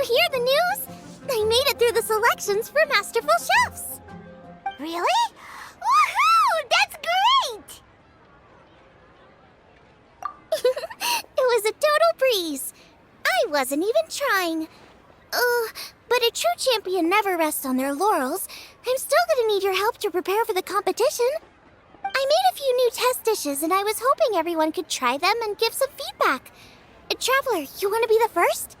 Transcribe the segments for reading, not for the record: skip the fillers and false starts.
hear the news? I made it through the selections for Masterful Chefs! Really? Woohoo! That's great! It was a total breeze. I wasn't even trying. But a true champion never rests on their laurels. I'm still gonna need your help to prepare for the competition. I made a few new test dishes, and I was hoping everyone could try them and give some feedback. Traveler, you want to be the first?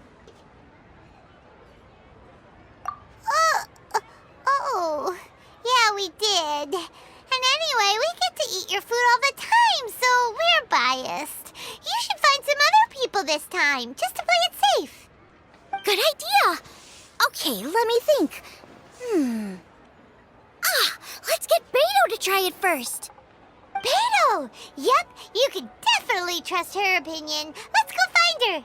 Oh, yeah, we did. And anyway, we get to eat your food all the time, so we're biased. You should find some other people this time, just to play it safe. Good idea. Okay, let me think. Let's get Beto to try it first. Beto! Yep, you can definitely trust her opinion. Let's go find her.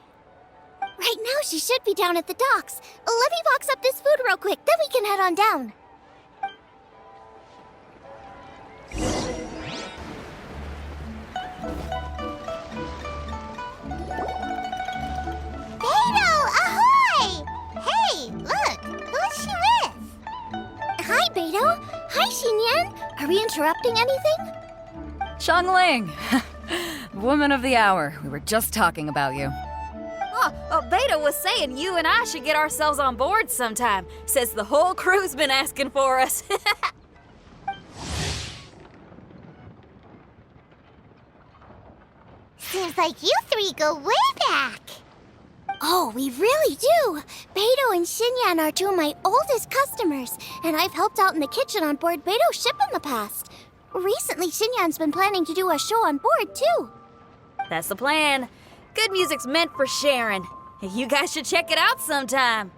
Right now, she should be down at the docks. Let me box up this food real quick, then we can head on down. Beto, ahoy! Hey, look, who's she with? Hi, Beto. Hi, Xinyan. Are we interrupting anything? Xiangling! Woman of the hour. We were just talking about you. Beta was saying you and I should get ourselves on board sometime. Says the whole crew's been asking for us. Seems like you three go way back. Oh, we really do. Beto and Xinyan are two of my oldest customers, and I've helped out in the kitchen on board Beto's ship in the past. Recently, Xinyan's been planning to do a show on board, too. That's the plan. Good music's meant for sharing. You guys should check it out sometime.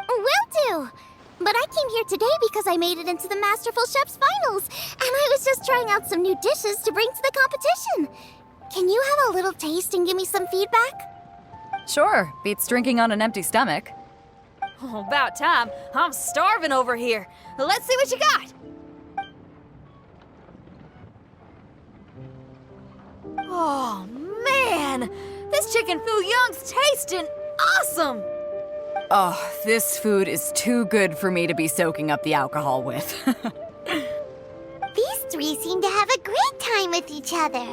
Will do. But I came here today because I made it into the Masterful Chef's finals, and I was just trying out some new dishes to bring to the competition. Can you have a little taste and give me some feedback? Sure, beats drinking on an empty stomach. Oh, about time. I'm starving over here. Let's see what you got. Oh, man! This chicken fuyong's tasting awesome! Oh, this food is too good for me to be soaking up the alcohol with. These three seem to have a great time with each other.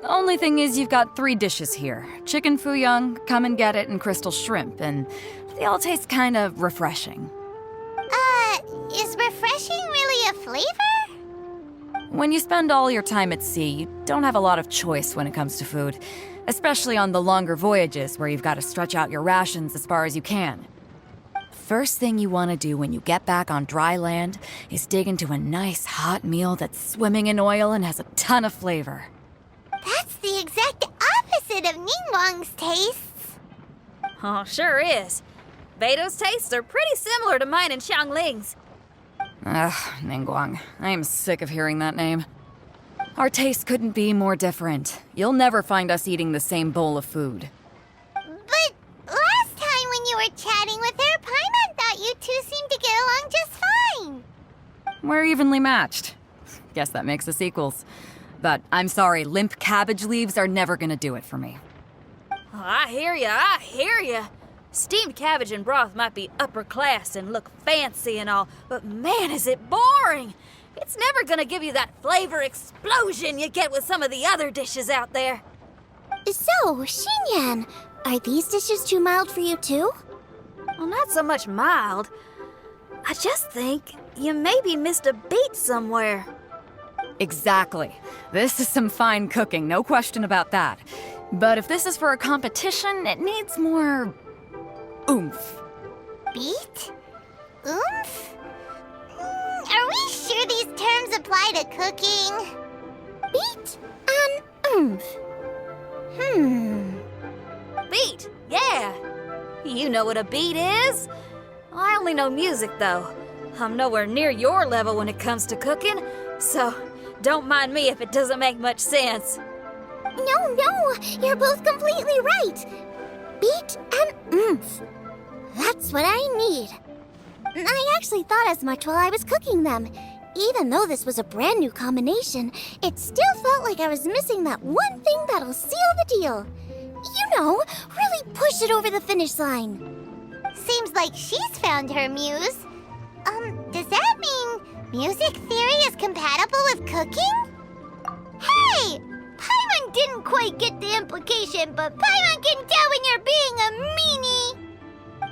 The only thing is you've got 3 dishes here. Chicken fuyong, come and get it, and crystal shrimp, and they all taste kind of refreshing. Is refreshing really a flavor? When you spend all your time at sea, you don't have a lot of choice when it comes to food, especially on the longer voyages where you've got to stretch out your rations as far as you can. First thing you want to do when you get back on dry land is dig into a nice hot meal that's swimming in oil and has a ton of flavor. That's the exact opposite of Ningguang's tastes. Oh, sure is. Beto's tastes are pretty similar to mine and Xiangling's. Ugh, Ningguang. I am sick of hearing that name. Our tastes couldn't be more different. You'll never find us eating the same bowl of food. But last time when you were chatting with her, Paimon thought you two seemed to get along just fine. We're evenly matched. Guess that makes us equals. But I'm sorry, limp cabbage leaves are never gonna do it for me. Oh, I hear ya. Steamed cabbage and broth might be upper class and look fancy and all, but man, is it boring! It's never gonna give you that flavor explosion you get with some of the other dishes out there. So, Xinyan, are these dishes too mild for you too? Well, not so much mild. I just think you maybe missed a beat somewhere. Exactly. This is some fine cooking, no question about that. But if this is for a competition, it needs more oomph. Beat? Oomph? Are we sure these terms apply to cooking? Beat and oomph. Beat, yeah. You know what a beat is? I only know music, though. I'm nowhere near your level when it comes to cooking, so don't mind me if it doesn't make much sense. No, you're both completely right. Beat and oomph. That's what I need. I actually thought as much while I was cooking them. Even though this was a brand new combination, it still felt like I was missing that one thing that'll seal the deal. You know, really really push it over the finish line. Seems like she's found her muse. Does that mean music theory is compatible with cooking? Hey! Paimon didn't quite get the implication, but Paimon can tell when you're being a meanie.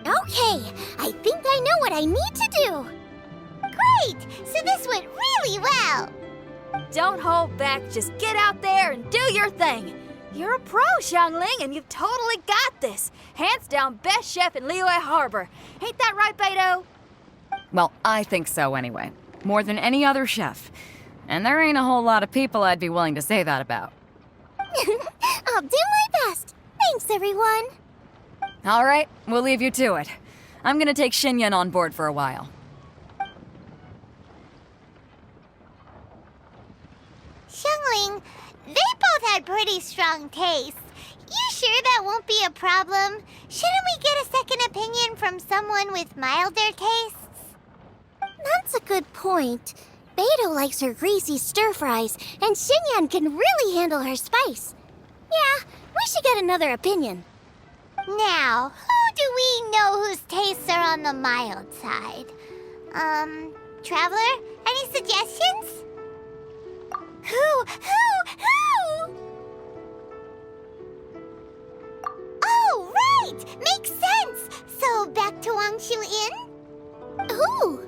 Okay, I think I know what I need to do. Great! So this went really well. Don't hold back, just get out there and do your thing. You're a pro, Xiangling, and you've totally got this. Hands down best chef in Liyue Harbor. Ain't that right, Beto? Well, I think so anyway. More than any other chef. And there ain't a whole lot of people I'd be willing to say that about. I'll do my best. Thanks, everyone. All right, we'll leave you to it. I'm gonna take Xinyan on board for a while. Xiangling, they both had pretty strong tastes. You sure that won't be a problem? Shouldn't we get a second opinion from someone with milder tastes? That's a good point. Beto likes her greasy stir-fries, and Xinyan can really handle her spice. Yeah, we should get another opinion. Now, who do we know whose tastes are on the mild side? Traveler, any suggestions? Who? Oh, right! Makes sense! So, back to Wangshu Inn? Who?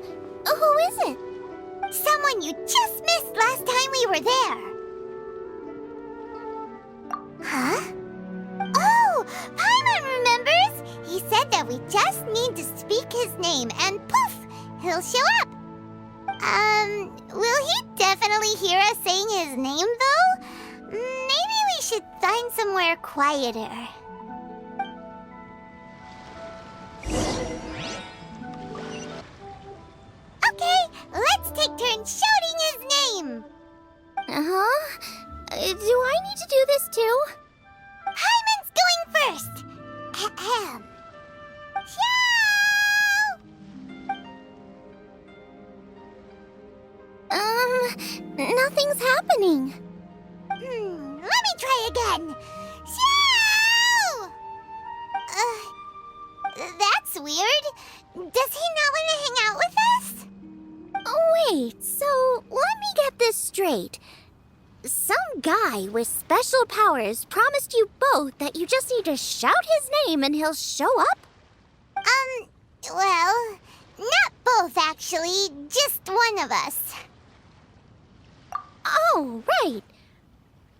Who is it? Someone you just missed last time we were there. Huh? Oh, Paimon remembers! He said that we just need to speak his name and poof, he'll show up. Will he definitely hear us saying his name though? Maybe we should find somewhere quieter. Okay, let's take turns shouting his name. Uh-huh. Do I need to do this too? Hyman's going first. Ahem. Nothing's happening. Let me try again. Xiao! That's weird. Does he not want to hang out with us? Oh, wait, so let me get this straight. Some guy with special powers promised you both that you just need to shout his name and he'll show up? Well, not both actually, just one of us. Oh, right.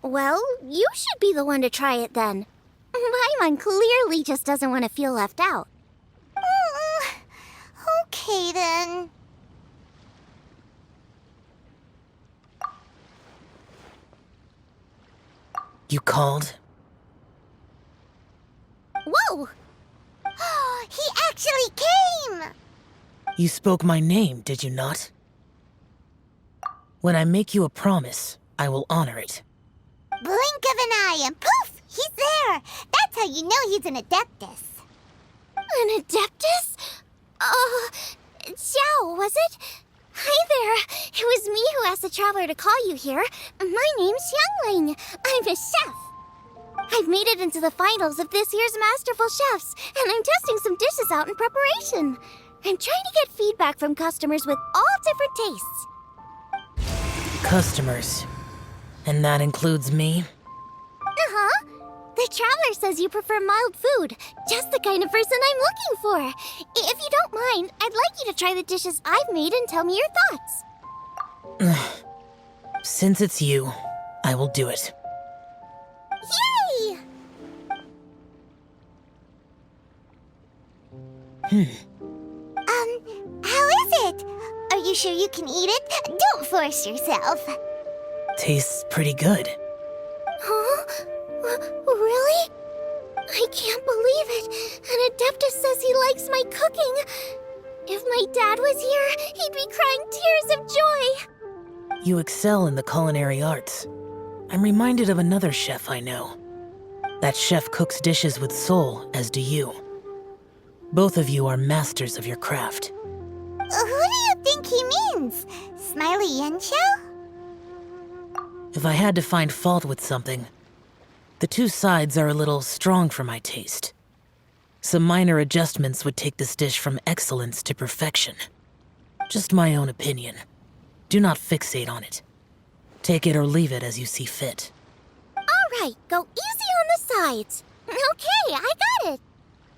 Well, you should be the one to try it then. Paimon clearly just doesn't want to feel left out. Okay then. You called? Whoa! He actually came! You spoke my name, did you not? When I make you a promise, I will honor it. Blink of an eye and poof! He's there! That's how you know he's an Adeptus. An Adeptus? Xiao, was it? Hi there. It was me who asked the Traveler to call you here. My name's Xiangling. I'm a chef. I've made it into the finals of this year's Masterful Chefs, and I'm testing some dishes out in preparation. I'm trying to get feedback from customers with all different tastes. Customers. And that includes me? Uh-huh. The Traveler says you prefer mild food. Just the kind of person I'm looking for. If you don't mind, I'd like you to try the dishes I've made and tell me your thoughts. Since it's you, I will do it. Yay! How is it? Are you sure you can eat it? Don't force yourself. Tastes pretty good. Huh? Really? I can't believe it. An Adeptus says he likes my cooking. If my dad was here, he'd be crying tears of joy. You excel in the culinary arts. I'm reminded of another chef I know. That chef cooks dishes with soul, as do you. Both of you are masters of your craft. Who do you think he means? Smiley Yancho? If I had to find fault with something, the two sides are a little strong for my taste. Some minor adjustments would take this dish from excellence to perfection. Just my own opinion. Do not fixate on it. Take it or leave it as you see fit. All right, go easy on the sides. Okay, I got it.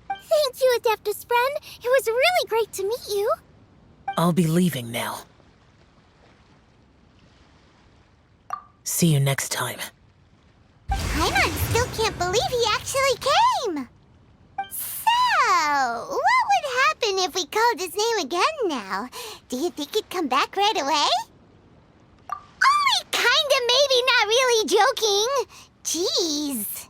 Thank you, Adeptus friend. It was really great to meet you. I'll be leaving now. See you next time. Paimon still can't believe he actually came. So, what would happen if we called his name again now? Do you think he'd come back right away? Only kinda, maybe, not really joking. Jeez.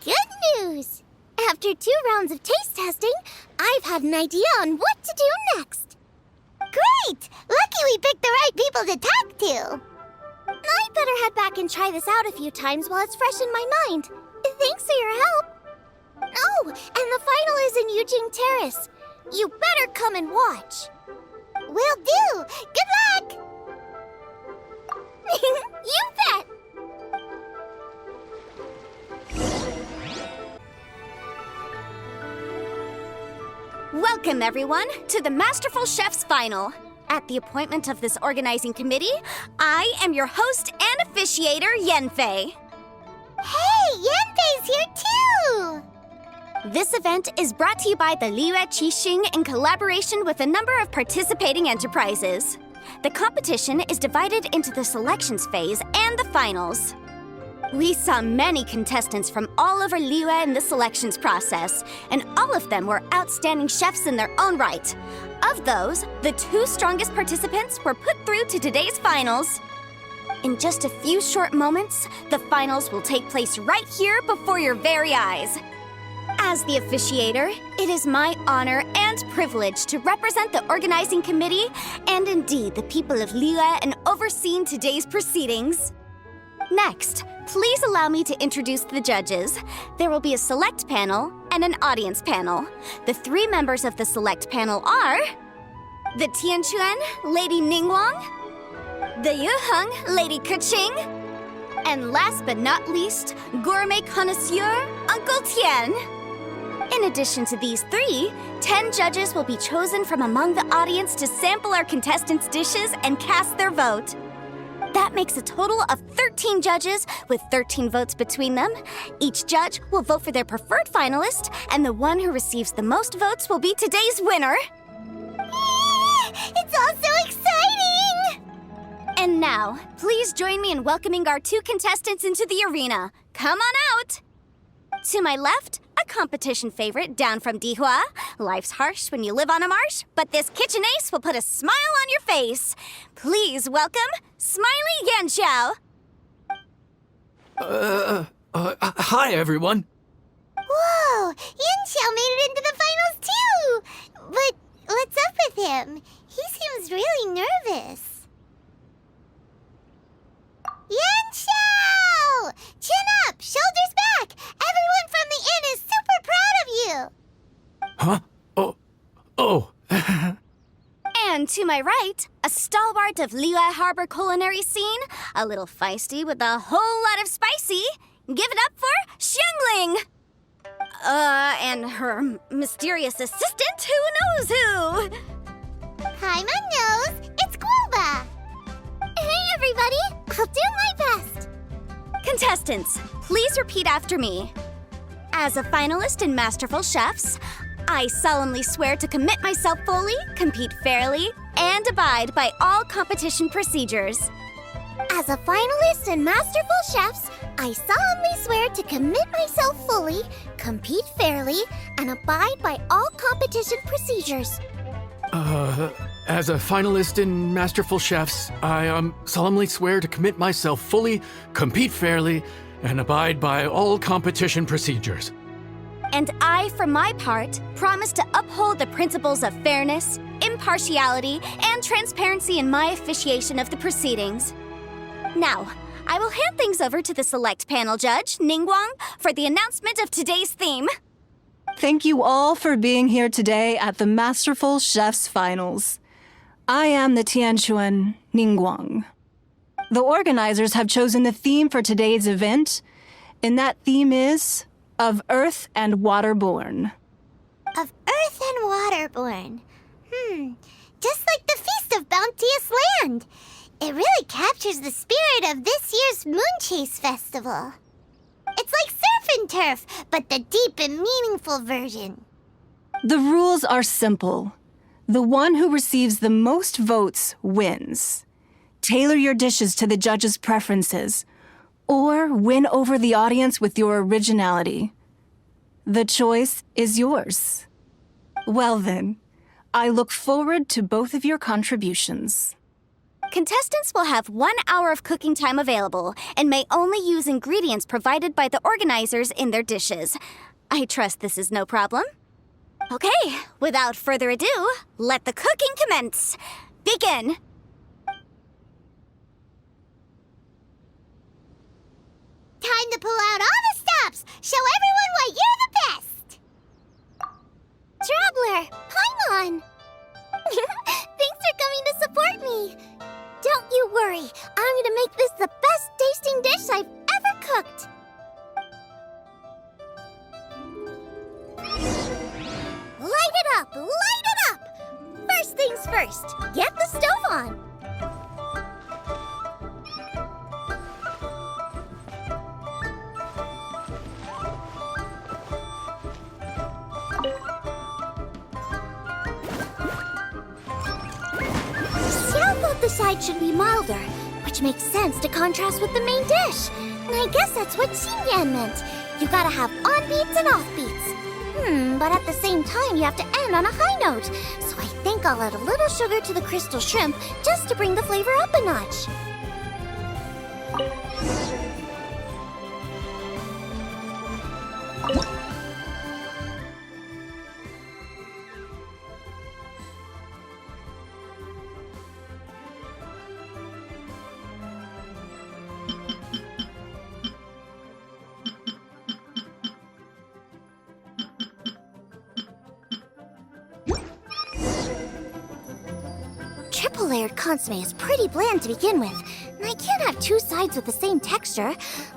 Good news. After 2 rounds of taste testing, I've had an idea on what to do next. Great! Lucky we picked the right people to talk to. I'd better head back and try this out a few times while it's fresh in my mind. Thanks for your help. Oh, and the final is in Yujing Terrace. You better come and watch. Will do. Good luck. You bet. Welcome, everyone, to the Masterful Chef's Final. At the appointment of this organizing committee, I am your host and officiator, Yanfei. Hey, Yanfei's here too. This event is brought to you by the Liyue Qixing in collaboration with a number of participating enterprises. The competition is divided into the selections phase and the finals. We saw many contestants from all over Liyue in the selections process, and all of them were outstanding chefs in their own right. Of those, the 2 strongest participants were put through to today's finals. In just a few short moments, the finals will take place right here before your very eyes. As the officiator, it is my honor and privilege to represent the organizing committee and indeed the people of Liyue in overseeing today's proceedings. Next, please allow me to introduce the judges. There will be a select panel and an audience panel. The 3 members of the select panel are the Tianquan, Lady Ningguang, the Yuheng, Lady Keqing, and last but not least, gourmet connoisseur, Uncle Tian. In addition to these 3, 10 judges will be chosen from among the audience to sample our contestants' dishes and cast their vote. That makes a total of 13 judges with 13 votes between them. Each judge will vote for their preferred finalist, and the one who receives the most votes will be today's winner. It's all so exciting! And now, please join me in welcoming our 2 contestants into the arena. Come on out! To my left, a competition favorite down from Dihua. Life's harsh when you live on a marsh, but this kitchen ace will put a smile on your face. Please welcome Smiley Yanxiao. Hi, everyone. Whoa, Yanxiao made it into the finals too! But what's up with him? He seems really nervous. Yanxiao! Chin up, shoulders back! Everyone from the inn is super proud of you! Huh? Oh. And to my right, a stalwart of Liyue Harbor culinary scene, a little feisty with a whole lot of spicy. Give it up for Xiangling! And her mysterious assistant, who knows who? Paimon knows, it's Guoba! Hey everybody, I'll do my best! Contestants, please repeat after me. As a finalist in Masterful Chefs, I solemnly swear to commit myself fully, compete fairly, and abide by all competition procedures. As a finalist in Masterful Chefs, I solemnly swear to commit myself fully, compete fairly, and abide by all competition procedures. As a finalist in Masterful Chefs, I solemnly swear to commit myself fully, compete fairly, and abide by all competition procedures. And I, for my part, promise to uphold the principles of fairness, impartiality, and transparency in my officiation of the proceedings. Now, I will hand things over to the select panel judge, Ningguang, for the announcement of today's theme. Thank you all for being here today at the Masterful Chef's Finals. I am the Tianquan Ningguang. The organizers have chosen the theme for today's event, and that theme is of Earth and Waterborn. waterborne. Just like the Feast of Bounteous Land. It really captures the spirit of this year's Moon Chase Festival. It's like surf and turf, but the deep and meaningful version. The rules are simple. The one who receives the most votes wins. Tailor your dishes to the judges' preferences, or win over the audience with your originality. The choice is yours. Well then, I look forward to both of your contributions. Contestants will have 1 hour of cooking time available and may only use ingredients provided by the organizers in their dishes. I trust this is no problem. Okay, without further ado, let the cooking commence. Begin! Time to pull out all the stops! Show everyone why you're the best! Traveler, Paimon! Thanks for coming to support me! Don't you worry, I'm gonna make this the best tasting dish I've ever cooked! Light it up! Light it up! First things first, get the stove on! The side should be milder, which makes sense to contrast with the main dish. And I guess that's what Xinyan meant. You gotta have on-beats and off-beats. But at the same time, you have to end on a high note. So I think I'll add a little sugar to the crystal shrimp just to bring the flavor up a notch. Triple-layered consomme is pretty bland to begin with, and I can't have two sides with the same texture.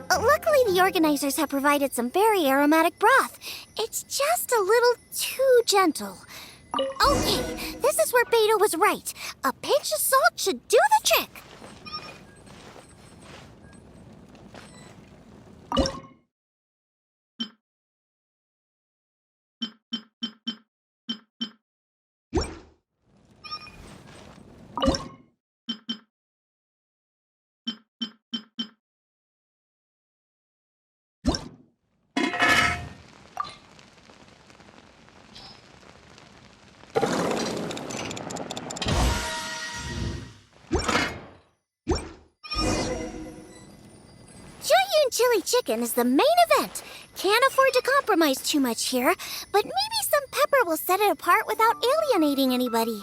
Luckily, the organizers have provided some very aromatic broth. It's just a little too gentle. Okay, this is where Beto was right. A pinch of salt should do the trick. Chili chicken is the main event. Can't afford to compromise too much here, but maybe some pepper will set it apart without alienating anybody.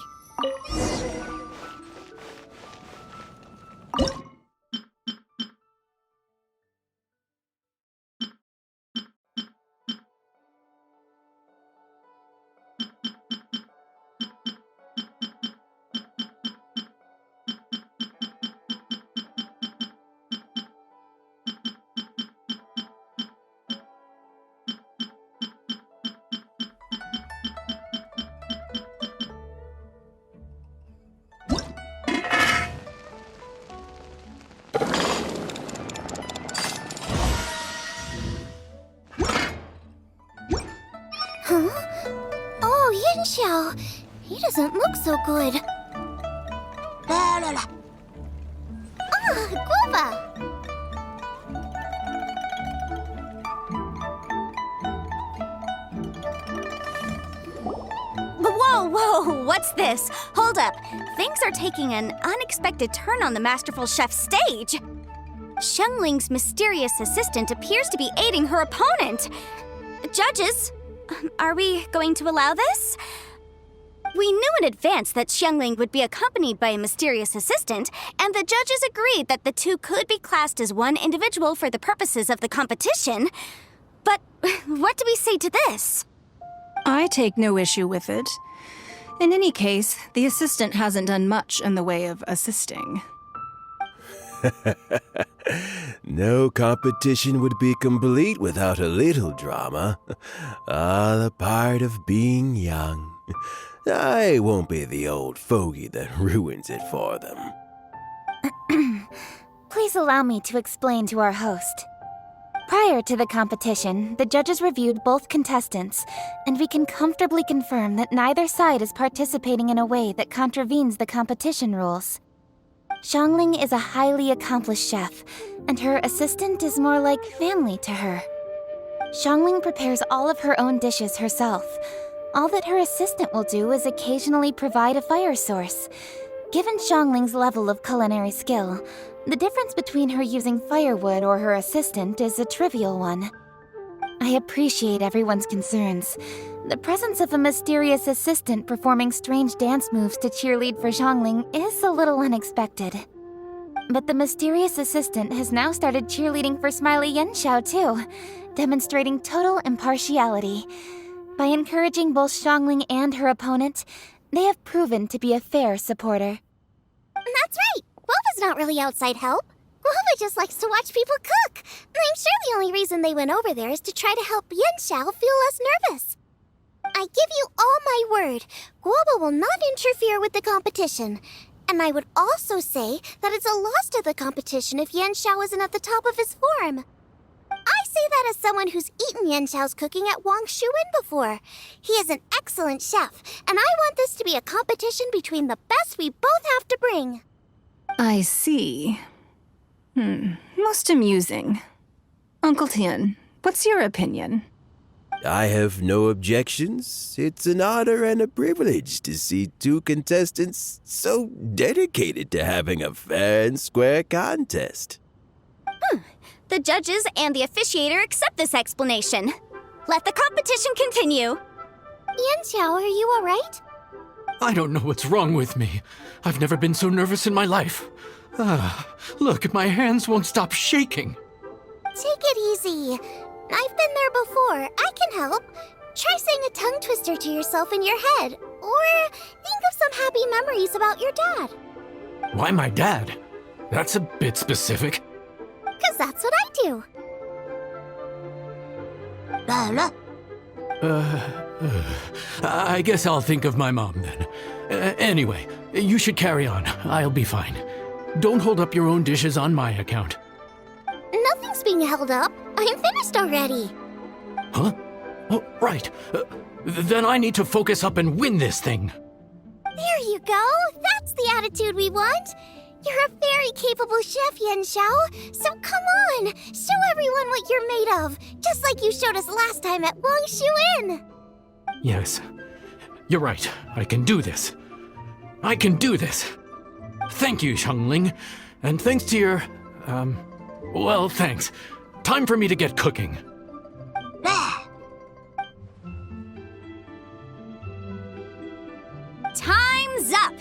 Huh? Oh, Yinxiao. He doesn't look so good. Ah, Guoba! Whoa, what's this? Hold up. Things are taking an unexpected turn on the Masterful Chef's stage. Xiangling's mysterious assistant appears to be aiding her opponent. Judges, are we going to allow this? We knew in advance that Xiangling would be accompanied by a mysterious assistant, and the judges agreed that the two could be classed as one individual for the purposes of the competition. But what do we say to this? I take no issue with it. In any case, the assistant hasn't done much in the way of assisting. No competition would be complete without a little drama. The part of being young. I won't be the old fogey that ruins it for them. Please allow me to explain to our host. Prior to the competition, the judges reviewed both contestants, and we can comfortably confirm that neither side is participating in a way that contravenes the competition rules. Xiangling is a highly accomplished chef, and her assistant is more like family to her. Xiangling prepares all of her own dishes herself. All that her assistant will do is occasionally provide a fire source. Given Xiangling's level of culinary skill, the difference between her using firewood or her assistant is a trivial one. I appreciate everyone's concerns. The presence of a mysterious assistant performing strange dance moves to cheerlead for Xiangling is a little unexpected. But the mysterious assistant has now started cheerleading for Smiley Yenshao too, demonstrating total impartiality. By encouraging both Xiangling and her opponent, they have proven to be a fair supporter. That's right! Guoba's not really outside help. Guoba just likes to watch people cook. I'm sure the only reason they went over there is to try to help Yenshao feel less nervous. I give you all my word, Guoba will not interfere with the competition. And I would also say that it's a loss to the competition if Yenshao isn't at the top of his form. I say that as someone who's eaten Yenshao's cooking at Wang Shuin before. He is an excellent chef, and I want this to be a competition between the best we both have to bring. I see. Most amusing. Uncle Tian, what's your opinion? I have no objections. It's an honor and a privilege to see two contestants so dedicated to having a fair and square contest. The judges and the officiator accept this explanation. Let the competition continue. Yenshao, are you alright? I don't know what's wrong with me. I've never been so nervous in my life. Look, my hands won't stop shaking. Take it easy. I've been there before. I can help. Try saying a tongue twister to yourself in your head. Or think of some happy memories about your dad. Why my dad? That's a bit specific. 'Cause that's what I do. I guess I'll think of my mom then. Anyway, you should carry on. I'll be fine. Don't hold up your own dishes on my account. Nothing's being held up. I'm finished already. Huh? Oh, right. Then I need to focus up and win this thing. There you go. That's the attitude we want. You're a very capable chef, Yenshao. So come on, show everyone what you're made of, just like you showed us last time at Wang Shuin. Yes, you're right. I can do this. I can do this. Thank you, Xiangling. And thanks to your, well, thanks. Time for me to get cooking. Time's up!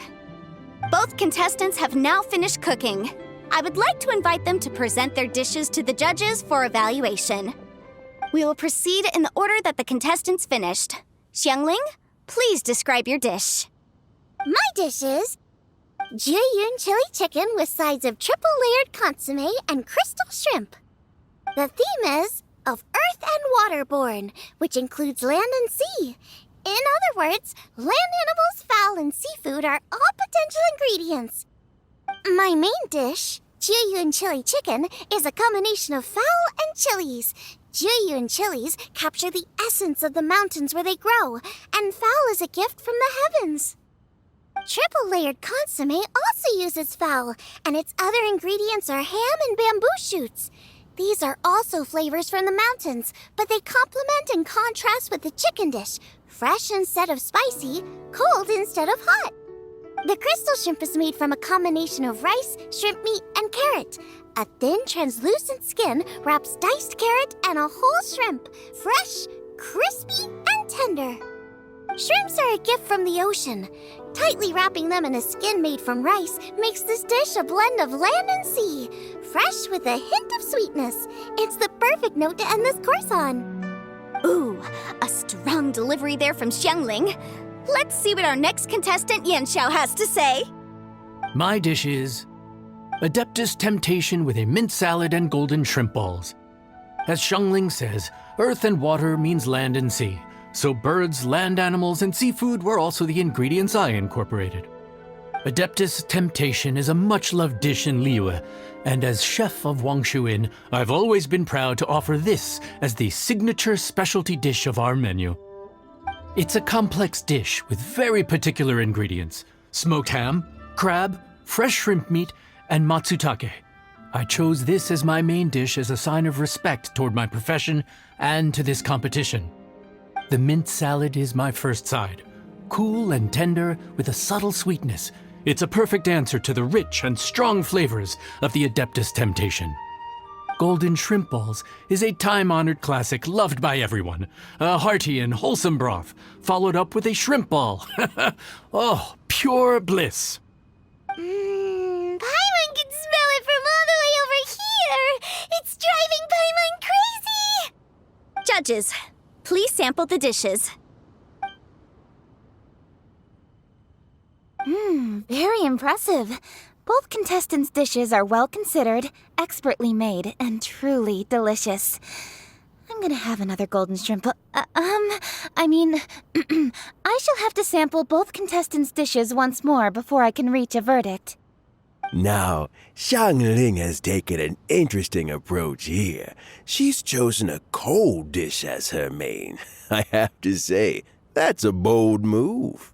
Both contestants have now finished cooking. I would like to invite them to present their dishes to the judges for evaluation. We will proceed in the order that the contestants finished. Xiangling, please describe your dish. My dish is Jiyun chili chicken with sides of triple-layered consommé and crystal shrimp. The theme is of earth and waterborne, which includes land and sea. In other words, land animals, fowl, and seafood are all potential ingredients. My main dish, Jiyun chili chicken, is a combination of fowl and chilies. Jiyun chilies capture the essence of the mountains where they grow, and fowl is a gift from the heavens. Triple-layered consommé also uses fowl, and its other ingredients are ham and bamboo shoots. These are also flavors from the mountains, but they complement and contrast with the chicken dish, fresh instead of spicy, cold instead of hot. The crystal shrimp is made from a combination of rice, shrimp meat, and carrot. A thin, translucent skin wraps diced carrot and a whole shrimp, fresh, crispy, and tender. Shrimps are a gift from the ocean. Tightly wrapping them in a skin made from rice makes this dish a blend of land and sea, fresh with a hint of sweetness. It's the perfect note to end this course on. Ooh, a strong delivery there from Xiangling. Let's see what our next contestant Yenshao has to say. My dish is Adeptus temptation with a mint salad and golden shrimp balls. As Xiangling says, earth and water means land and sea, so birds, land animals, and seafood were also the ingredients I incorporated. Adeptus temptation is a much-loved dish in Liyue, and as chef of Wangshu Inn, I've always been proud to offer this as the signature specialty dish of our menu. It's a complex dish with very particular ingredients: smoked ham, crab, fresh shrimp meat, and matsutake. I chose this as my main dish as a sign of respect toward my profession and to this competition. The mint salad is my first side. Cool and tender with a subtle sweetness, it's a perfect answer to the rich and strong flavors of the Adeptus temptation. Golden shrimp balls is a time-honored classic loved by everyone. A hearty and wholesome broth, followed up with a shrimp ball. Oh, pure bliss. Paimon can smell it from all the way over here! It's driving Paimon crazy! Judges, please sample the dishes. Very impressive. Both contestants' dishes are well considered, expertly made, and truly delicious. I'm gonna have another golden shrimp. I shall have to sample both contestants' dishes once more before I can reach a verdict. Now, Xiangling has taken an interesting approach here. She's chosen a cold dish as her main. I have to say, that's a bold move.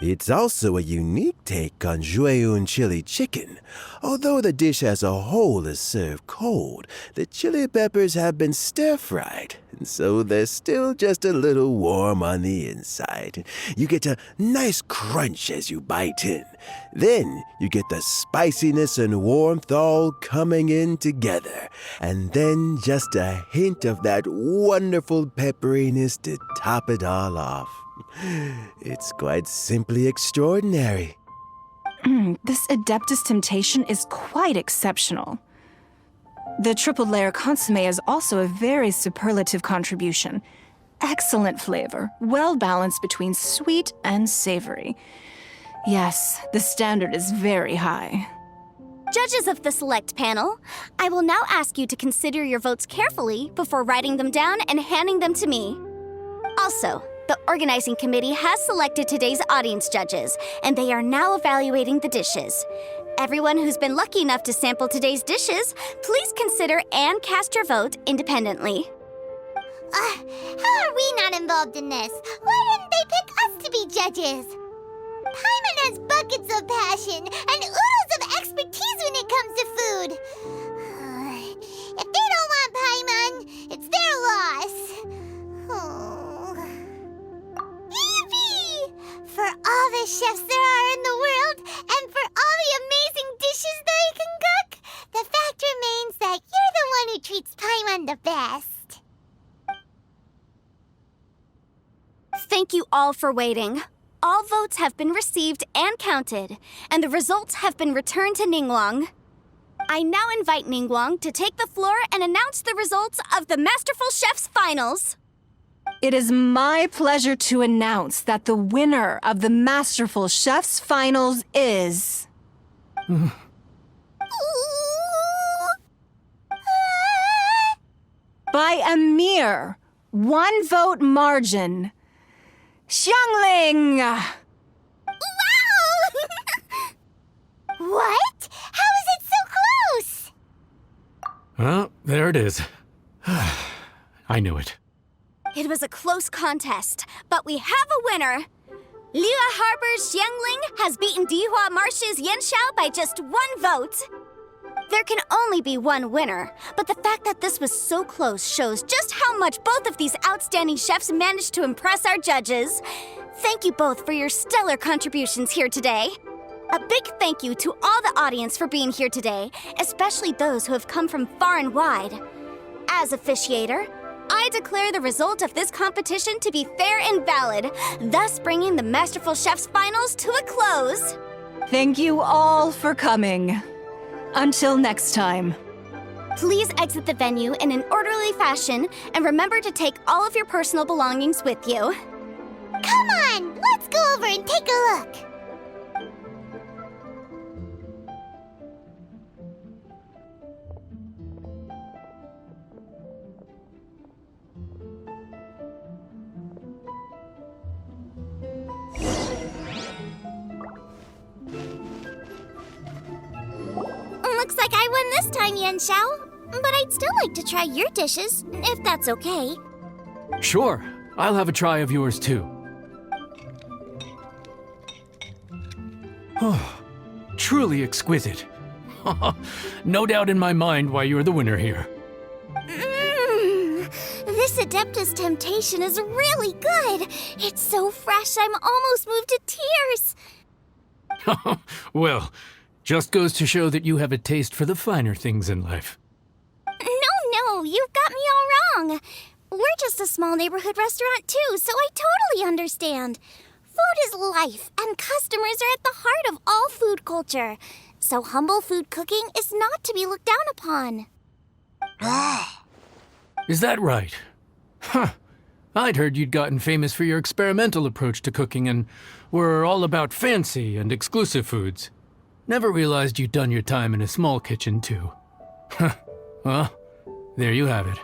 It's also a unique take on Jueyun chili chicken. Although the dish as a whole is served cold, the chili peppers have been stir-fried, and so they're still just a little warm on the inside. You get a nice crunch as you bite in. Then you get the spiciness and warmth all coming in together, and then just a hint of that wonderful pepperiness to top it all off. It's quite simply extraordinary. This Adeptus temptation is quite exceptional. The triple layer consomme is also a very superlative contribution. Excellent flavor, well balanced between sweet and savory. Yes, the standard is very high. Judges of the select panel, I will now ask you to consider your votes carefully before writing them down and handing them to me. Also, the organizing committee has selected today's audience judges, and they are now evaluating the dishes. Everyone who's been lucky enough to sample today's dishes, please consider and cast your vote independently. How are we not involved in this? Why didn't they pick us to be judges? Paimon has buckets of passion and oodles of expertise when it comes to food. If they don't want Paimon, it's their loss. Oh. Yippee! For all the chefs there are in the world, and for all the amazing dishes they can cook, the fact remains that you're the one who treats Paimon the best. Thank you all for waiting. All votes have been received and counted, and the results have been returned to Ningguang. I now invite Ningguang to take the floor and announce the results of the Masterful Chef's Finals. It is my pleasure to announce that the winner of the Masterful Chef's Finals is... by a mere 1 vote margin, Xiangling! Wow! What? How is it so close? Well, there it is. I knew it. It was a close contest, but we have a winner. Liyue Harbor's Xiangling has beaten Dihua Marsh's Yanxiao by just 1 vote. There can only be one winner, but the fact that this was so close shows just how much both of these outstanding chefs managed to impress our judges. Thank you both for your stellar contributions here today. A big thank you to all the audience for being here today, especially those who have come from far and wide. As officiator, I declare the result of this competition to be fair and valid, thus bringing the Masterful Chef's Finals to a close. Thank you all for coming. Until next time. Please exit the venue in an orderly fashion and remember to take all of your personal belongings with you. Come on, let's go over and take a look. like I won this time, Yen Xiao. But I'd still like to try your dishes, if that's okay. Sure, I'll have a try of yours too. Oh, truly exquisite. No doubt in my mind why you're the winner here. This Adeptus Temptation is really good. It's so fresh, I'm almost moved to tears. Well, just goes to show that you have a taste for the finer things in life. No, you've got me all wrong. We're just a small neighborhood restaurant too, so I totally understand. Food is life, and customers are at the heart of all food culture. So humble food cooking is not to be looked down upon. Is that right? Huh. I'd heard you'd gotten famous for your experimental approach to cooking and were all about fancy and exclusive foods. Never realized you'd done your time in a small kitchen too. Well, there you have it.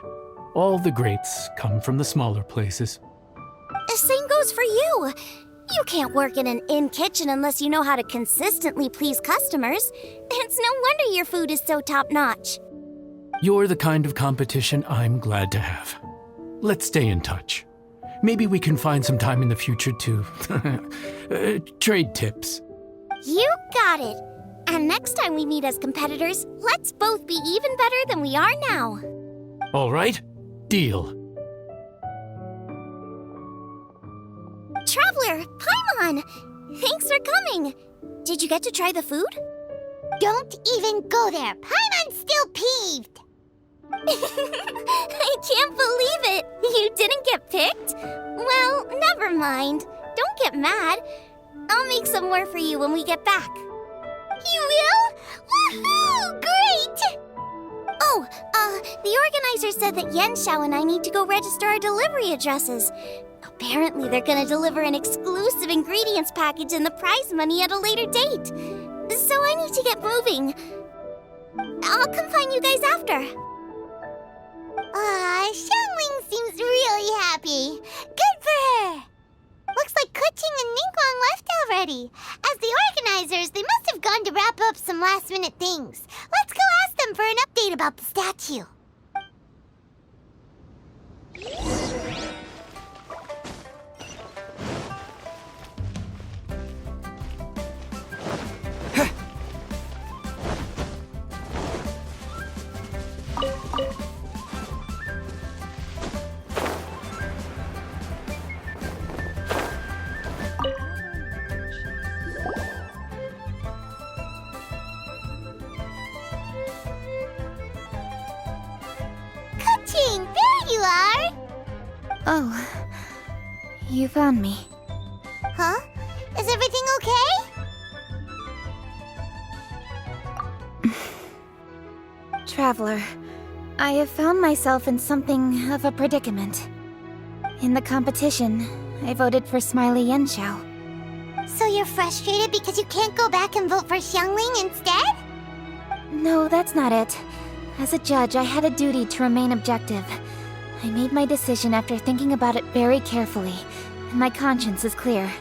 All the greats come from the smaller places. The same goes for you. You can't work in an inn kitchen unless you know how to consistently please customers. It's no wonder your food is so top-notch. You're the kind of competition I'm glad to have. Let's stay in touch. Maybe we can find some time in the future to trade tips. You got it. And next time we meet as competitors, let's both be even better than we are now. All right, deal. Traveler, Paimon! Thanks for coming. Did you get to try the food? Don't even go there. Paimon's still peeved. I can't believe it. You didn't get picked? Well, never mind. Don't get mad. I'll make some more for you when we get back. You will? Woohoo! Great! Oh, the organizer said that Yen Xiao and I need to go register our delivery addresses. Apparently, they're gonna deliver an exclusive ingredients package and the prize money at a later date. So I need to get moving. I'll come find you guys after. Xiangling seems really happy. Good for her. Looks like Kuching and Ningguang left already. As the organizers, they must have gone to wrap up some last-minute things. Let's go ask them for an update about the statue. There you are! Oh, you found me. Huh? Is everything okay? Traveler, I have found myself in something of a predicament. In the competition, I voted for Smiley Yenxiao. So you're frustrated because you can't go back and vote for Xiangling instead? No, that's not it. As a judge, I had a duty to remain objective. I made my decision after thinking about it very carefully, and my conscience is clear.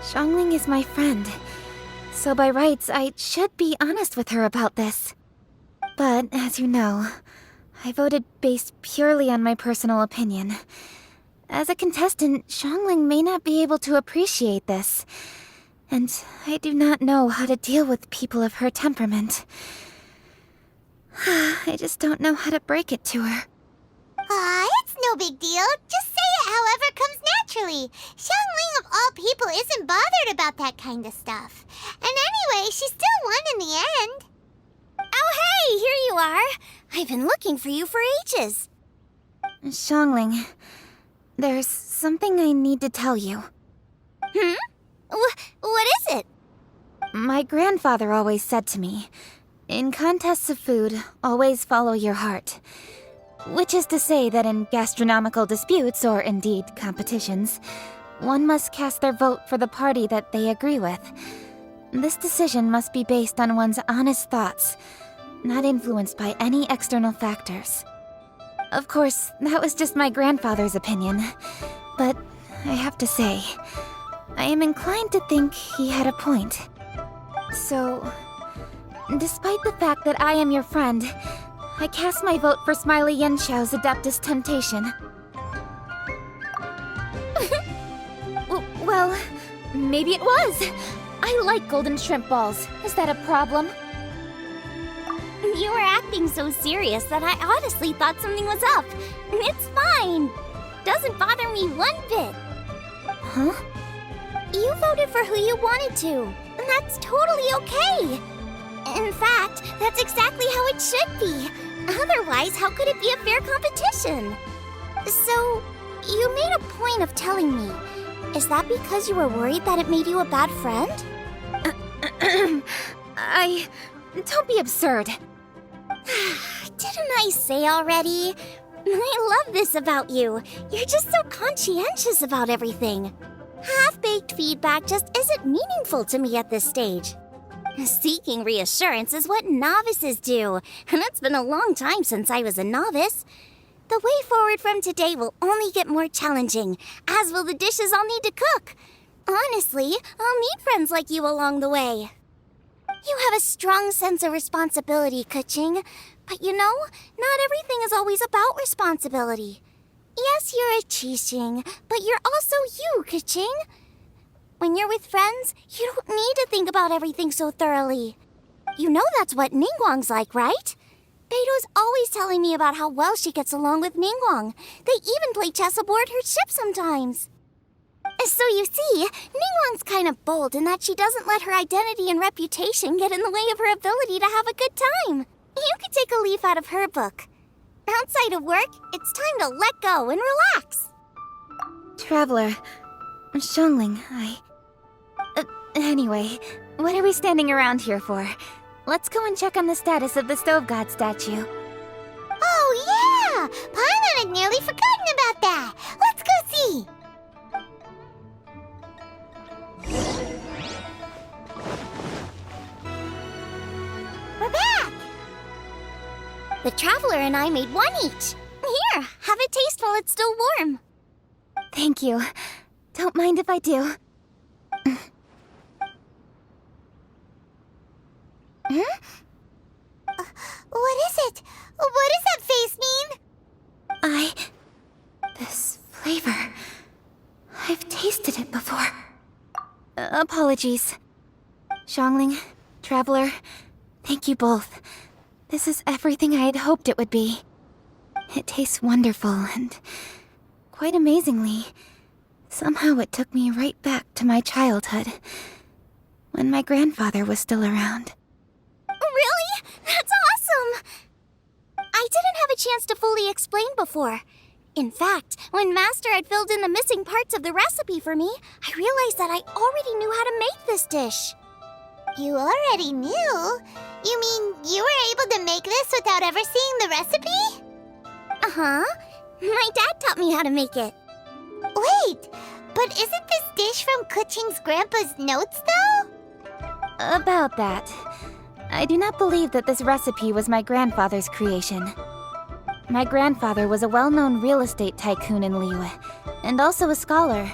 Xiangling is my friend, so by rights, I should be honest with her about this. But, as you know, I voted based purely on my personal opinion. As a contestant, Xiangling may not be able to appreciate this, and I do not know how to deal with people of her temperament. I just don't know how to break it to her. It's no big deal. Just say it however comes naturally. Xiangling of all people isn't bothered about that kind of stuff. And anyway, she still won in the end. Oh hey, here you are. I've been looking for you for ages. Xiangling, there's something I need to tell you. What is it? My grandfather always said to me, in contests of food, always follow your heart. Which is to say that in gastronomical disputes, or indeed competitions, one must cast their vote for the party that they agree with. This decision must be based on one's honest thoughts, not influenced by any external factors. Of course, that was just my grandfather's opinion, but I have to say, I am inclined to think he had a point. So, Despite the fact that I am your friend, I cast my vote for Smiley Yenxiao's Adeptus Temptation. Well, maybe it was. I like golden shrimp balls. Is that a problem? You were acting so serious that I honestly thought something was up. It's fine. Doesn't bother me one bit. Huh? You voted for who you wanted to, and that's totally okay. In fact, that's exactly how it should be. Otherwise, how could it be a fair competition? So, you made a point of telling me. Is that because you were worried that it made you a bad friend? Don't be absurd. Didn't I say already? I love this about you. You're just so conscientious about everything. Half-baked feedback just isn't meaningful to me at this stage. Seeking reassurance is what novices do, and it's been a long time since I was a novice. The way forward from today will only get more challenging, as will the dishes I'll need to cook. Honestly, I'll need friends like you along the way. You have a strong sense of responsibility, Keqing. But you know, not everything is always about responsibility. Yes, you're a Qixing, but you're also you, Keqing. When you're with friends, you don't need to think about everything so thoroughly. You know that's what Ningguang's like, right? Beto's always telling me about how well she gets along with Ningguang. They even play chess aboard her ship sometimes. So you see, Ningguang's kind of bold in that she doesn't let her identity and reputation get in the way of her ability to have a good time. You could take a leaf out of her book. Outside of work, it's time to let go and relax. Traveler, Xiangling, Anyway, what are we standing around here for? Let's go and check on the status of the Stove God statue. Oh, yeah! Paimon had nearly forgotten about that. Let's go see. We're back! The Traveler and I made one each. Here, have a taste while it's still warm. Thank you. Don't mind if I do. What is it? What does that face mean? This flavor... I've tasted it before. Apologies. Xiangling, Traveler, thank you both. This is everything I had hoped it would be. It tastes wonderful, and quite amazingly, somehow it took me right back to my childhood, when my grandfather was still around. Really? That's awesome! I didn't have a chance to fully explain before. In fact, when Master had filled in the missing parts of the recipe for me, I realized that I already knew how to make this dish. You already knew? You mean you were able to make this without ever seeing the recipe? Uh-huh. My dad taught me how to make it. Wait, but isn't this dish from Keqing's grandpa's notes, though? About that. I do not believe that this recipe was my grandfather's creation. My grandfather was a well-known real estate tycoon in Liyue, and also a scholar.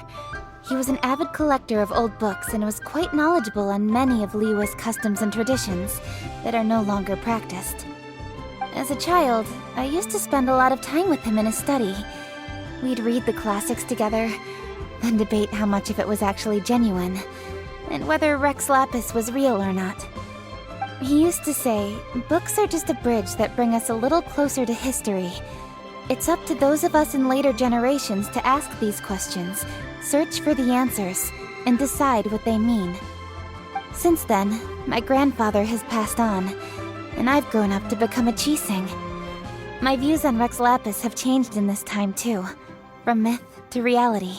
He was an avid collector of old books and was quite knowledgeable on many of Liyue's customs and traditions that are no longer practiced. As a child, I used to spend a lot of time with him in his study. We'd read the classics together, then debate how much of it was actually genuine, and whether Rex Lapis was real or not. He used to say, books are just a bridge that bring us a little closer to history. It's up to those of us in later generations to ask these questions, search for the answers, and decide what they mean. Since then, my grandfather has passed on, and I've grown up to become a Qixing. My views on Rex Lapis have changed in this time too, from myth to reality.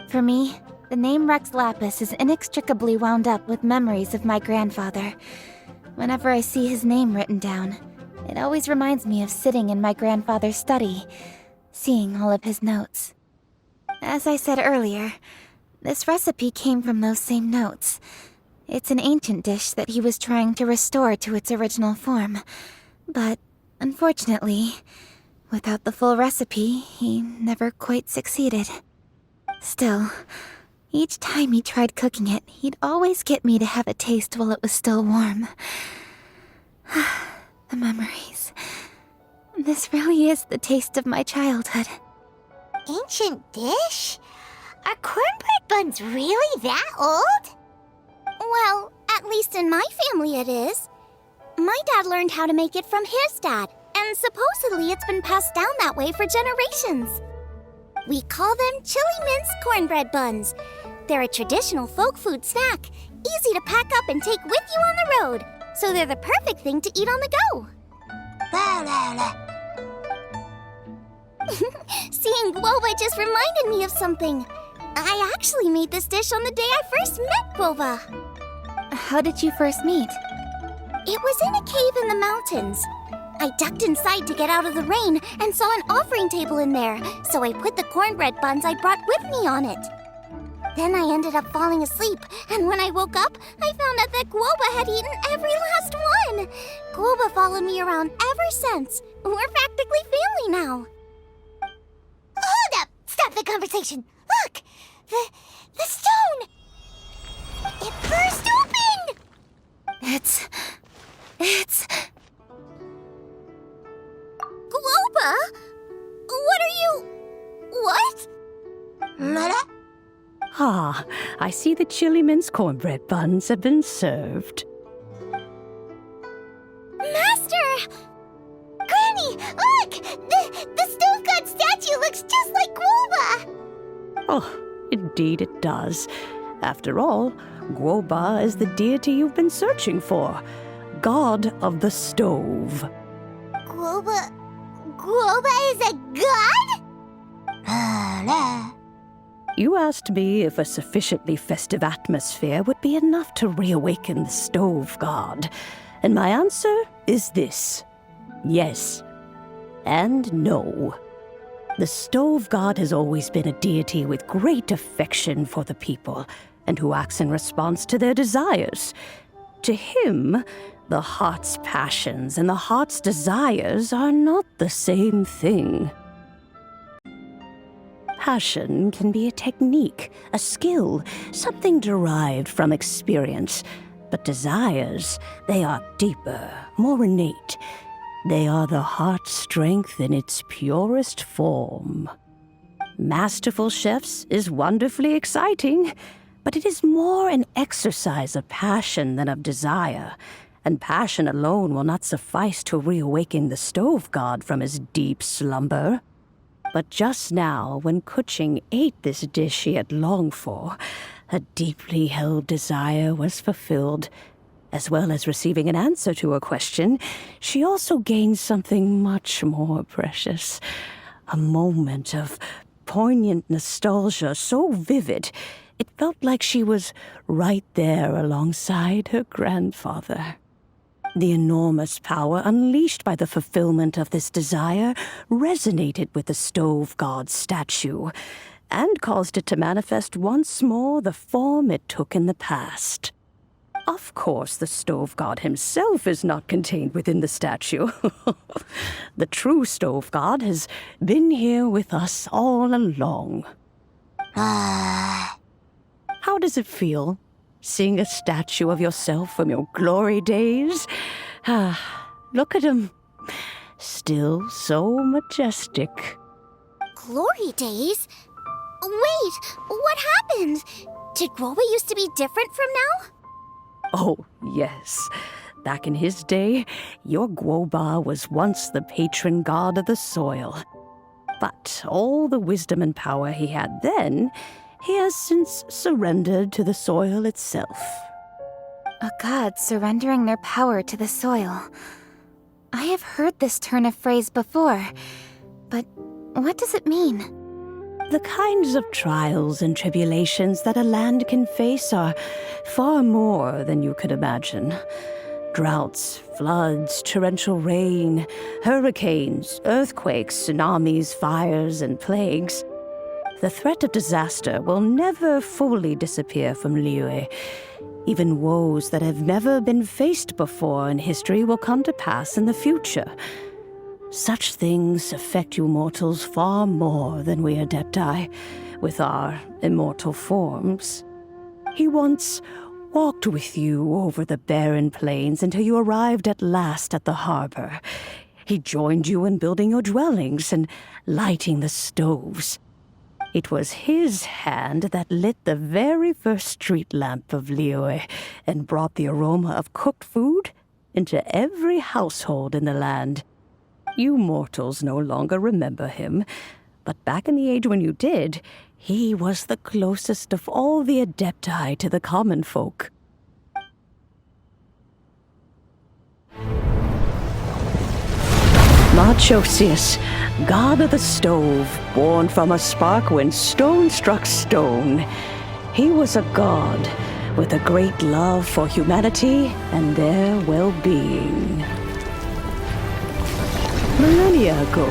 For me, the name Rex Lapis is inextricably wound up with memories of my grandfather. Whenever I see his name written down, it always reminds me of sitting in my grandfather's study, seeing all of his notes. As I said earlier, this recipe came from those same notes. It's an ancient dish that he was trying to restore to its original form. But, unfortunately, without the full recipe, he never quite succeeded. Still, each time he tried cooking it, he'd always get me to have a taste while it was still warm. The memories. This really is the taste of my childhood. Ancient dish? Are cornbread buns really that old? Well, at least in my family it is. My dad learned how to make it from his dad, and supposedly it's been passed down that way for generations. We call them chili mince cornbread buns. They're a traditional folk food snack, easy to pack up and take with you on the road, so they're the perfect thing to eat on the go. Seeing Guoba just reminded me of something. I actually made this dish on the day I first met Guoba. How did you first meet? It was in a cave in the mountains. I ducked inside to get out of the rain and saw an offering table in there, so I put the cornbread buns I brought with me on it. Then I ended up falling asleep, and when I woke up, I found out that Guoba had eaten every last one. Guoba followed me around ever since. We're practically family now. Hold up! Stop the conversation! Look! The stone! It burst open! It's... Guoba? What are you... What? Ah, I see the chili mince cornbread buns have been served. Master! Granny, look! The stove god statue looks just like Guoba! Oh, indeed it does. After all, Guoba is the deity you've been searching for. God of the stove. Guoba is a god? You asked me if a sufficiently festive atmosphere would be enough to reawaken the stove god. And my answer is this. Yes. And no. The stove god has always been a deity with great affection for the people, and who acts in response to their desires. To him, the heart's passions and the heart's desires are not the same thing. Passion can be a technique, a skill, something derived from experience. But desires, they are deeper, more innate. They are the heart's strength in its purest form. Masterful chefs is wonderfully exciting, but it is more an exercise of passion than of desire, and passion alone will not suffice to reawaken the stove god from his deep slumber. But just now, when Kuching ate this dish he had longed for, a deeply held desire was fulfilled. As well as receiving an answer to a question, she also gained something much more precious. A moment of poignant nostalgia so vivid, it felt like she was right there alongside her grandfather. The enormous power unleashed by the fulfillment of this desire resonated with the stove god's statue, and caused it to manifest once more the form it took in the past. Of course, the stove god himself is not contained within the statue. The true stove god has been here with us all along. How does it feel, seeing a statue of yourself from your glory days? Look at him. Still so majestic. Glory days? Wait, what happened? Did Guoba used to be different from now? Oh, yes. Back in his day, your Guoba was once the patron god of the soil. But all the wisdom and power he had then, he has since surrendered to the soil itself. A god surrendering their power to the soil. I have heard this turn of phrase before, but what does it mean? The kinds of trials and tribulations that a land can face are far more than you could imagine. Droughts, floods, torrential rain, hurricanes, earthquakes, tsunamis, fires, and plagues. The threat of disaster will never fully disappear from liyue. Even woes that have never been faced before in history will come to pass in the future. Such things affect you mortals far more than we Adepti, with our immortal forms. He once walked with you over the barren plains until you arrived at last at the harbor. He joined you in building your dwellings and lighting the stoves. It was his hand that lit the very first street lamp of liyue and brought the aroma of cooked food into every household in the land. You mortals no longer remember him, but back in the age when you did, he was the closest of all the adepti to the common folk. Machosius, god of the stove, born from a spark when stone struck stone. He was a god with a great love for humanity and their well-being. Millennia ago,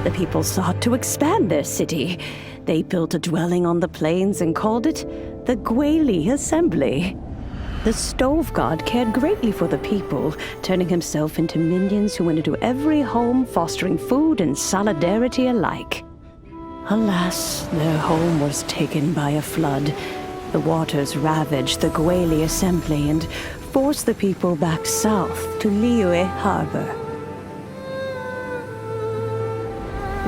the people sought to expand their city. They built a dwelling on the plains and called it the Gueli Assembly. The stove god cared greatly for the people, turning himself into minions who went into every home, fostering food and solidarity alike. Alas, their home was taken by a flood. The waters ravaged the Gueli Assembly and forced the people back south to Liyue Harbor.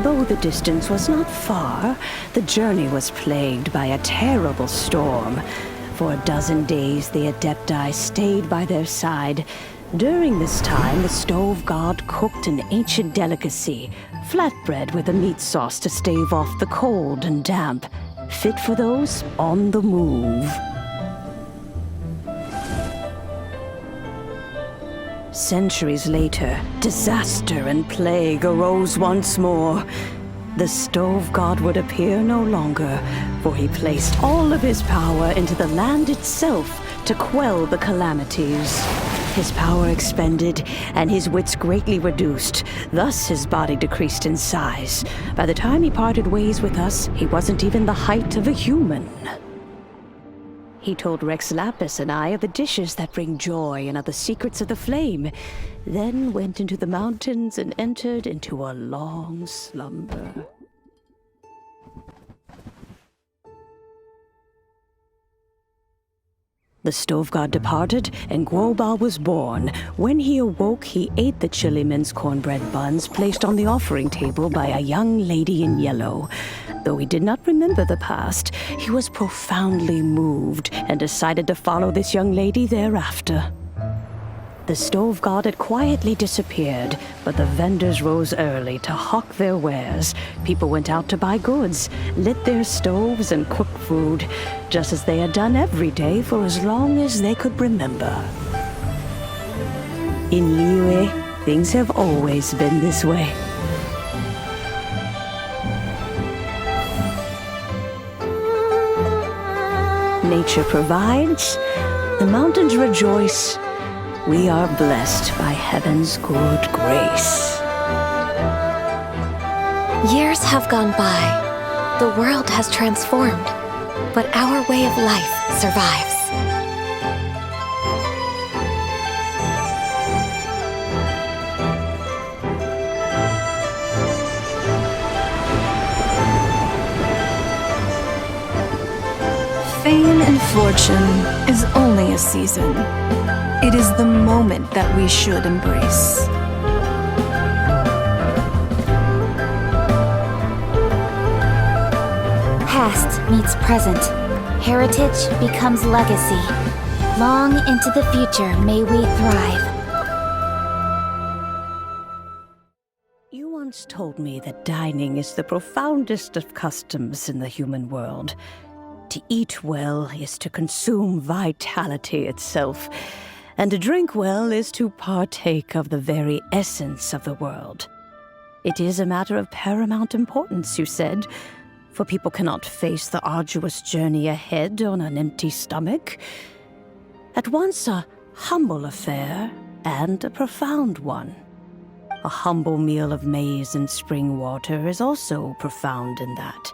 Though the distance was not far, the journey was plagued by a terrible storm. For a dozen days, the Adepti stayed by their side. During this time, the stove god cooked an ancient delicacy, flatbread with a meat sauce to stave off the cold and damp, fit for those on the move. Centuries later, disaster and plague arose once more. The stove god would appear no longer, for he placed all of his power into the land itself to quell the calamities. His power expended, and his wits greatly reduced. Thus his body decreased in size. By the time he parted ways with us, he wasn't even the height of a human. He told Rex Lapis and I of the dishes that bring joy and of the secrets of the flame, then went into the mountains and entered into a long slumber. The stove god departed, and Guoba was born. When he awoke, he ate the chili mince cornbread buns placed on the offering table by a young lady in yellow. Though he did not remember the past, he was profoundly moved and decided to follow this young lady thereafter. The stove god had quietly disappeared, but the vendors rose early to hawk their wares. People went out to buy goods, lit their stoves, and cooked food, just as they had done every day for as long as they could remember. In Liyue, things have always been this way. Nature provides, the mountains rejoice. We are blessed by heaven's good grace. Years have gone by. The world has transformed, but our way of life survives. Fame and fortune is only a season. It is the moment that we should embrace. Past meets present. Heritage becomes legacy. Long into the future may we thrive. You once told me that dining is the profoundest of customs in the human world. To eat well is to consume vitality itself, and to drink well is to partake of the very essence of the world. It is a matter of paramount importance, you said, for people cannot face the arduous journey ahead on an empty stomach. At once a humble affair and a profound one. A humble meal of maize and spring water is also profound in that.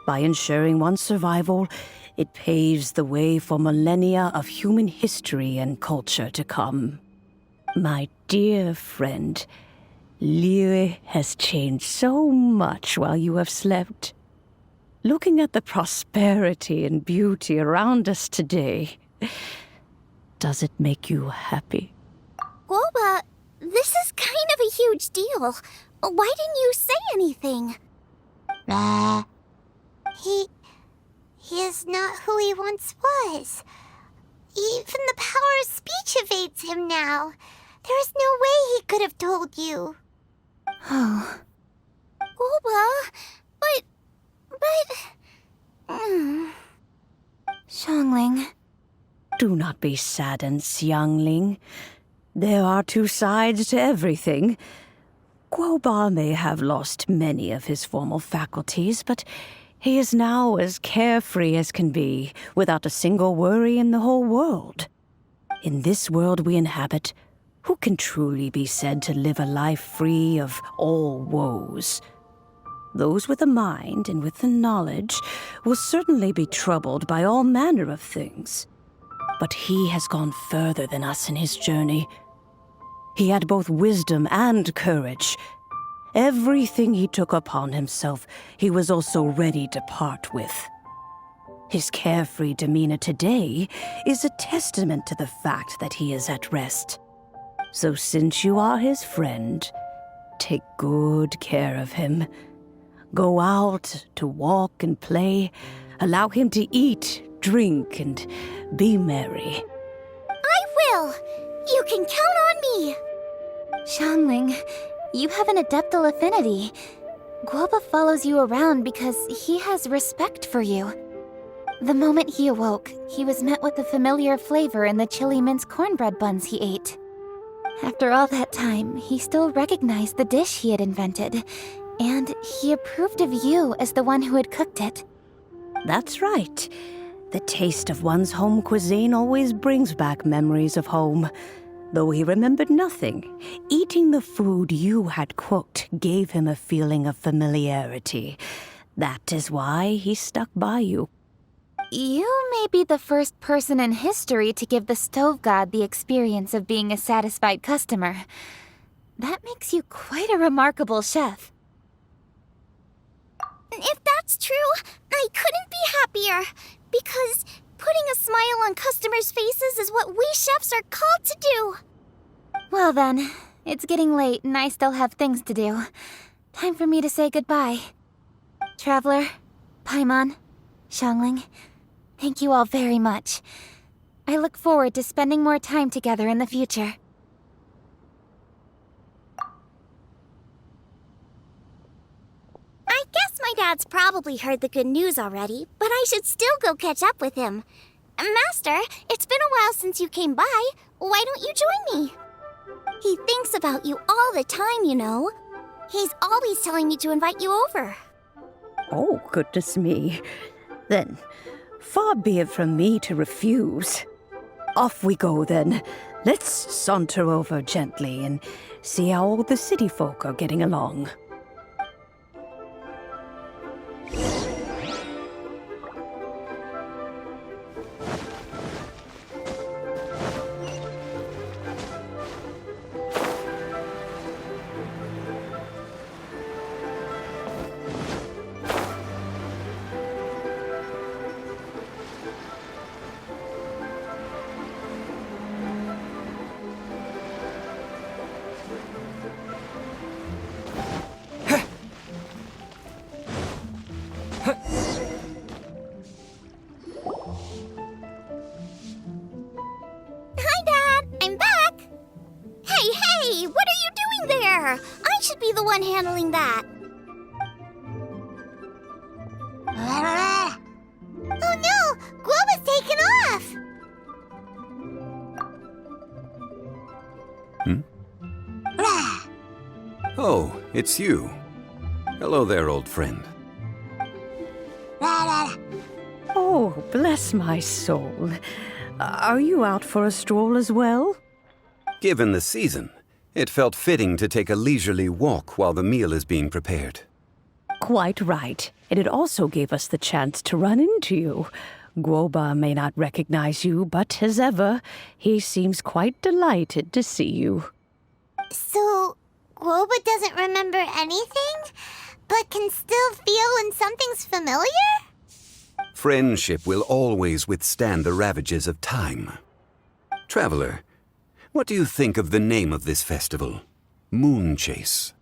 By ensuring one's survival, it paves the way for millennia of human history and culture to come. My dear friend, Liyue has changed so much while you have slept. Looking at the prosperity and beauty around us today, Does it make you happy? Guoba, this is kind of a huge deal. Why didn't you say anything? He is not who he once was. Even the power of speech evades him now. There is no way he could have told you. Oh. Guoba, but... Xiangling. Do not be saddened, Xiangling. There are two sides to everything. Guoba may have lost many of his formal faculties, but he is now as carefree as can be, without a single worry in the whole world. In this world we inhabit, who can truly be said to live a life free of all woes? Those with a mind and with the knowledge will certainly be troubled by all manner of things. But he has gone further than us in his journey. He had both wisdom and courage. Everything he took upon himself, he was also ready to part with. His carefree demeanor today is a testament to the fact that he is at rest. So since you are his friend, take good care of him. Go out to walk and play. Allow him to eat, drink, and be merry. I will! You can count on me! Xiangling, you have an adeptal affinity. Guoba follows you around because he has respect for you. The moment he awoke, he was met with a familiar flavor in the chili mince cornbread buns he ate. After all that time, he still recognized the dish he had invented, and he approved of you as the one who had cooked it. That's right. The taste of one's home cuisine always brings back memories of home. Though he remembered nothing, eating the food you had cooked gave him a feeling of familiarity. That is why he stuck by you. You may be the first person in history to give the stove god the experience of being a satisfied customer. That makes you quite a remarkable chef. If that's true, I couldn't be happier. Because putting a smile on customers' faces is what we chefs are called to do. Well then, it's getting late and I still have things to do. Time for me to say goodbye. Traveler, Paimon, Xiangling, thank you all very much. I look forward to spending more time together in the future. I guess my dad's probably heard the good news already, but I should still go catch up with him. Master, it's been a while since you came by. Why don't you join me? He thinks about you all the time, you know. He's always telling me to invite you over. Oh, goodness me. Then, far be it from me to refuse. Off we go, then. Let's saunter over gently and see how all the city folk are getting along. Hi, Dad! I'm back! Hey! What are you doing there? I should be the one handling that. Oh no! Guoba's taken off! Oh, it's you. Hello there, old friend. Oh, bless my soul. Are you out for a stroll as well? Given the season, it felt fitting to take a leisurely walk while the meal is being prepared. Quite right. And it also gave us the chance to run into you. Guoba may not recognize you, but as ever, he seems quite delighted to see you. So, Guoba doesn't remember anything, but can still feel when something's familiar? Friendship will always withstand the ravages of time. Traveler, what do you think of the name of this festival? Moon Chase.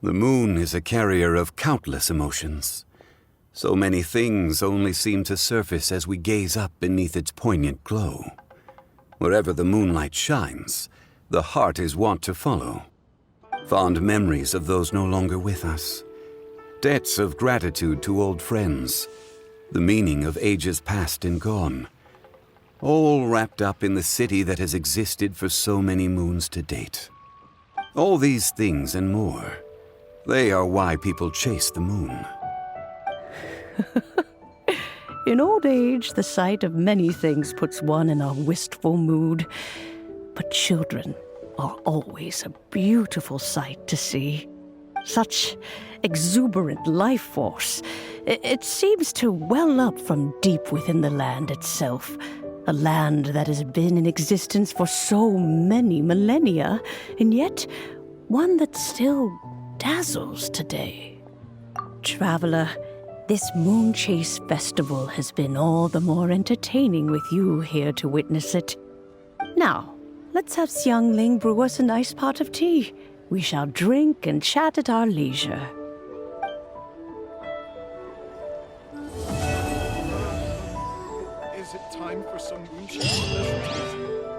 The moon is a carrier of countless emotions. So many things only seem to surface as we gaze up beneath its poignant glow. Wherever the moonlight shines, the heart is wont to follow. Fond memories of those no longer with us. Debts of gratitude to old friends. The meaning of ages past and gone. All wrapped up in the city that has existed for so many moons to date. All these things and more, they are why people chase the moon. In old age, the sight of many things puts one in a wistful mood. But children are always a beautiful sight to see. Such exuberant life force. It seems to well up from deep within the land itself. A land that has been in existence for so many millennia, and yet one that still dazzles today. Traveler, this Moon Chase Festival has been all the more entertaining with you here to witness it. Now, let's have Xiangling brew us a nice pot of tea. We shall drink and chat at our leisure. Is it time for some moonshine specialties?